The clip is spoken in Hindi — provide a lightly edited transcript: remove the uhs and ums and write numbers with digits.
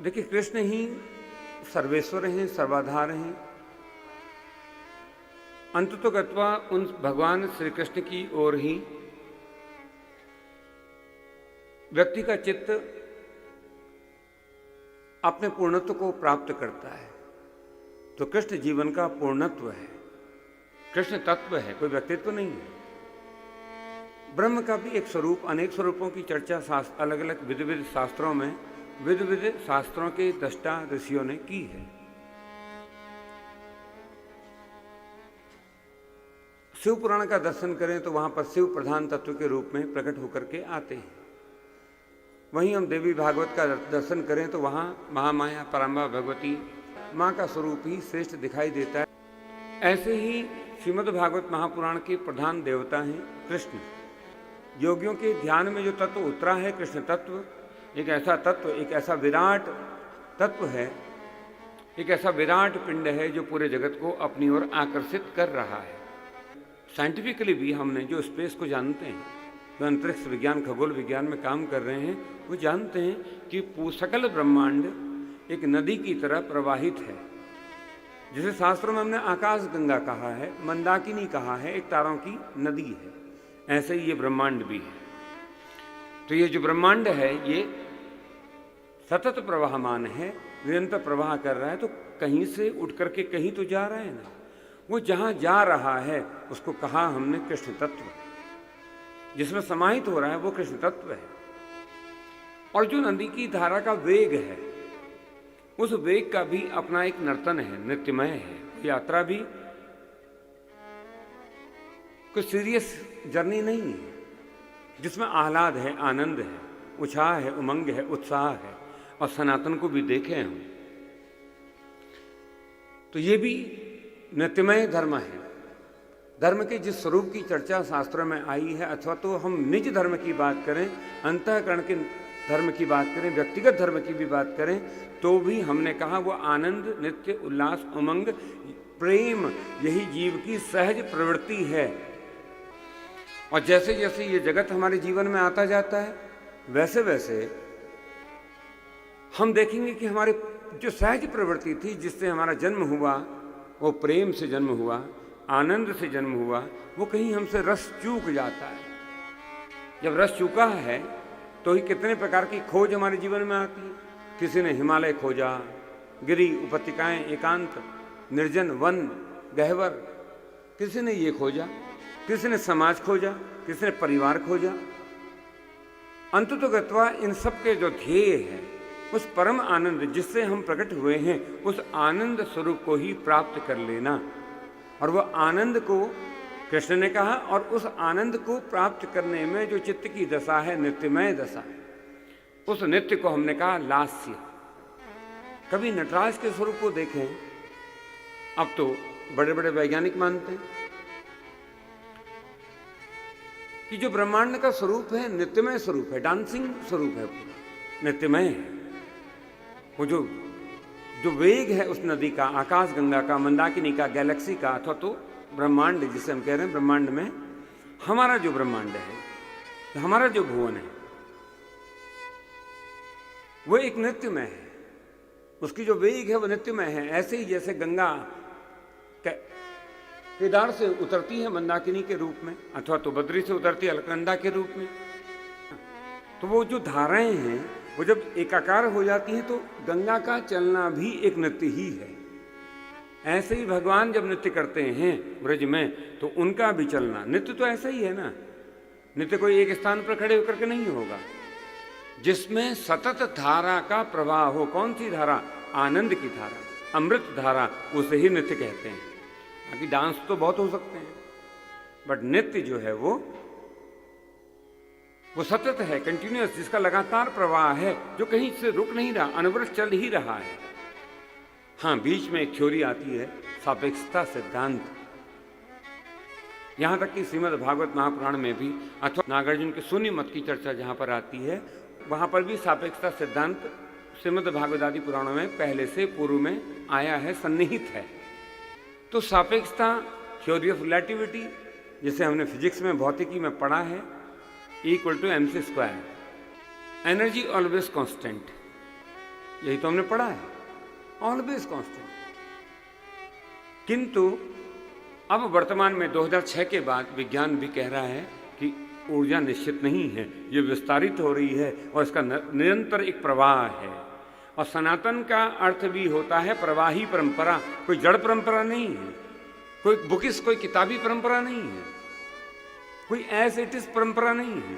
देखिए, कृष्ण ही सर्वेश्वर हैं, सर्वाधार हैं। अंततो गत्वा उन भगवान श्री कृष्ण की ओर ही व्यक्ति का चित्त अपने पूर्णत्व को प्राप्त करता है। तो कृष्ण जीवन का पूर्णत्व है, कृष्ण तत्व है, कोई व्यक्तित्व नहीं है। ब्रह्म का भी एक स्वरूप, अनेक स्वरूपों की चर्चा अलग अलग विध विध शास्त्रों में, विध विध शास्त्रों के दृष्टा ऋषियों ने की है। शिव पुराण का दर्शन करें तो वहां पर शिव प्रधान तत्व के रूप में प्रकट होकर के आते हैं। वहीं हम देवी भागवत का दर्शन करें तो वहां महामाया पराम्बा भगवती मां का स्वरूप ही श्रेष्ठ दिखाई देता है। ऐसे ही श्रीमद् भागवत महापुराण के प्रधान देवता हैं कृष्ण। योगियों के ध्यान में जो तत्व उतरा है, कृष्ण तत्व, एक ऐसा तत्व, एक ऐसा विराट तत्व है, एक ऐसा विराट पिंड है जो पूरे जगत को अपनी ओर आकर्षित कर रहा है। साइंटिफिकली भी हमने जो स्पेस को जानते हैं, जो अंतरिक्ष विज्ञान, खगोल विज्ञान में काम कर रहे हैं, वो जानते हैं कि सकल ब्रह्मांड एक नदी की तरह प्रवाहित है। जिसे शास्त्रों में हमने आकाश गंगा कहा है, मंदाकिनी कहा है, एक तारों की नदी है। ऐसे ही ये ब्रह्मांड भी है। तो ये जो ब्रह्मांड है ये सतत प्रवाहमान है, निरंतर प्रवाह कर रहा है। तो कहीं से उठ करके कहीं तो जा रहा है ना। वो जहां जा रहा है उसको कहा हमने कृष्ण तत्व। जिसमें समाहित हो रहा है वो कृष्ण तत्व है। और जो नदी की धारा का वेग है, उस वेग का भी अपना एक नर्तन है, नृत्यमय है। यात्रा भी कोई सीरियस जर्नी नहीं है, जिसमें आह्लाद है, आनंद है, उत्साह है, उमंग है, उत्साह है। और सनातन को भी देखें हम तो ये भी नृत्यमय धर्म है। धर्म के जिस स्वरूप की चर्चा शास्त्रों में आई है, अथवा तो हम निज धर्म की बात करें, अंतःकरण के धर्म की बात करें, व्यक्तिगत धर्म की भी बात करें, तो भी हमने कहा वो आनंद, नित्य उल्लास, उमंग, प्रेम, यही जीव की सहज प्रवृत्ति है। और जैसे जैसे ये जगत हमारे जीवन में आता जाता है, वैसे वैसे हम देखेंगे कि हमारे जो सहज प्रवृत्ति थी, जिससे हमारा जन्म हुआ, वो प्रेम से जन्म हुआ, आनंद से जन्म हुआ, वो कहीं हमसे रस चूक जाता है। जब रस चूका है तो ही कितने प्रकार की खोज हमारे जीवन में आती है। किसी ने हिमालय खोजा, गिरी, उपत्यकाएं, एकांत, निर्जन, वन, गहवर, किसी ने ये खोजा, किसी ने समाज खोजा, किसी ने परिवार खोजा। अंततो गत्वा इन सब के जो ध्येय है, उस परम आनंद जिससे हम प्रकट हुए हैं, उस आनंद स्वरूप को ही प्राप्त कर लेना। और वह आनंद को कृष्ण ने कहा, और उस आनंद को प्राप्त करने में जो चित्त की दशा है, नृत्यमय दशा, उस नृत्य को हमने कहा लास्य। कभी नटराज के स्वरूप को देखें, अब तो बड़े बड़े वैज्ञानिक मानते हैं कि जो ब्रह्मांड का स्वरूप है नृत्यमय स्वरूप है, डांसिंग स्वरूप है, नृत्यमय है। वो जो वेग है उस नदी का, आकाश गंगा का, मंदाकिनी का, गैलेक्सी का, अथवा तो ब्रह्मांड जिसे हम कह रहे हैं, ब्रह्मांड में हमारा जो ब्रह्मांड है, हमारा जो भुवन है, वो एक नृत्यमय है। उसकी जो वेग है वो नृत्यमय है। ऐसे ही जैसे गंगा केदार से उतरती है मंदाकिनी के रूप में, अथवा तो बद्री से उतरती है अलकनंदा के रूप में, तो वो जो धाराएं हैं वो जब एकाकार हो जाती हैं तो गंगा का चलना भी एक नृत्य ही है। ऐसे ही भगवान जब नृत्य करते हैं ब्रज में, तो उनका भी चलना नृत्य तो ऐसा ही है ना। नृत्य कोई एक स्थान पर खड़े होकर के नहीं होगा, जिसमें सतत धारा का प्रवाह हो। कौन सी धारा? आनंद की धारा, अमृत धारा, उसे ही नृत्य कहते हैं। बाकी डांस तो बहुत हो सकते हैं, बट नृत्य जो है वो सतत है, कंटिन्यूअस, जिसका लगातार प्रवाह है, जो कहीं से रुक नहीं रहा, अनवरत चल ही रहा है। हाँ, बीच में एक थ्योरी आती है, सापेक्षता सिद्धांत। यहां तक कि श्रीमद् भागवत महापुराण में भी, अथवा नागार्जुन के शून्य मत की चर्चा जहां पर आती है, वहां पर भी सापेक्षता सिद्धांत श्रीमद् भागवत आदि पुराणों में पहले से पूर्व में आया है, सन्निहित है। तो सापेक्षता, थ्योरी ऑफ रिलेटिविटी, जिसे हमने फिजिक्स में, भौतिकी में पढ़ा है, equal to mc square, energy always constant. यही तो हमने पढ़ा है, ऑलवेज कांस्टेंट। किंतु अब वर्तमान में 2006 के बाद विज्ञान भी कह रहा है कि ऊर्जा निश्चित नहीं है, ये विस्तारित हो रही है और इसका निरंतर एक प्रवाह है। और सनातन का अर्थ भी होता है प्रवाही परंपरा, कोई जड़ परंपरा नहीं है, कोई बुकिस, कोई किताबी परंपरा नहीं है, कोई एज इट इज परंपरा नहीं है।